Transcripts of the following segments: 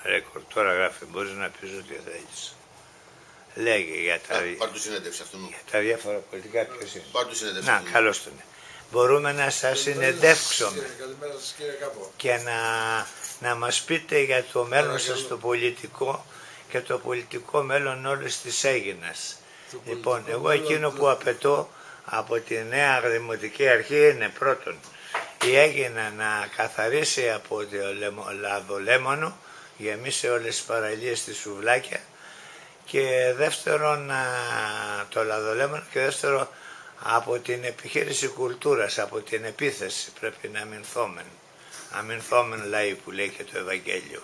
Ρέκορ, τώρα γράφει, μπορείς να πεις ό,τι θέλεις. Λέγε για τα, Πάρ' του συνέντευξη αυτού. για τα διάφορα πολιτικά ποιος είναι. Πάρ' του συνέντευξη. Να, καλώς τον. Μπορούμε να σας συνεντεύξουμε Καλημέρα σας κύριε Κάπο. και να μας πείτε για το μέλλον σας το πολιτικό και το πολιτικό μέλλον όλης της Αίγινας. Λοιπόν, εγώ εκείνο που απαιτώ από τη νέα Δημοτική Αρχή είναι πρώτον η Αίγινα να καθαρίσει από το λαδολέμονο, γεμίσει όλες τις παραλίες της σουβλάκια, και δεύτερον το λαδολέμονο, και δεύτερο από την επιχείρηση κουλτούρας, από την επίθεση πρέπει να αμυνθόμεν λαοί που λέει και το Ευαγγέλιο.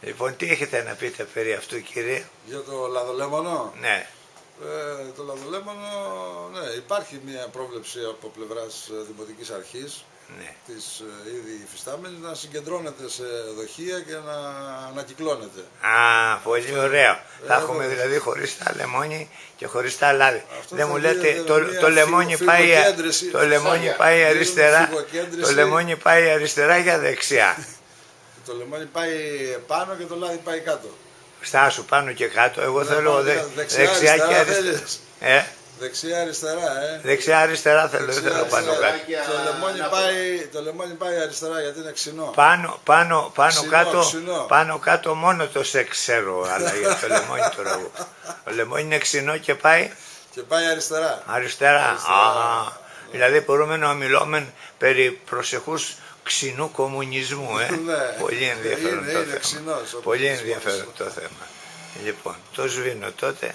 Λοιπόν, τι έχετε να πείτε περί αυτού, κύριε? Για το λαδολέμονο. Ναι. Το λαδολέμονο, ναι, υπάρχει μια πρόβλεψη από πλευράς Δημοτικής Αρχής, Ναι. της ήδη υφιστάμενης, να συγκεντρώνεται σε δοχεία και να ανακυκλώνεται. Α, πολύ ωραίο. Θα έχουμε δηλαδή χωριστά λεμόνι και χωριστά λάδι. Δεν μου λέτε, το λεμόνι πάει αριστερά, το λεμόνι πάει αριστερά για δεξιά. Το λεμόνι πάει πάνω και το λάδι πάει κάτω. Στάσου πάνω και κάτω, εγώ θέλω δεξιά και αριστερά. Δεξιά αριστερά, Δεξιά αριστερά θέλω, δεν θέλω πάνω κάτω. Το λεμόνι πάει αριστερά γιατί είναι ξινό. Πάνω κάτω μόνο το σεξ ξέρω, αλλά για το λεμόνι τώρα εγώ. Το λεμόνι είναι ξινό και πάει. Και πάει αριστερά. Αριστερά. Δηλαδή μπορούμε να μιλούμε περί προσεχούς ξινού κομμουνισμού. Πολύ ενδιαφέρον το θέμα. Πολύ ενδιαφέρον το θέμα. Λοιπόν, το σβήνω τότε.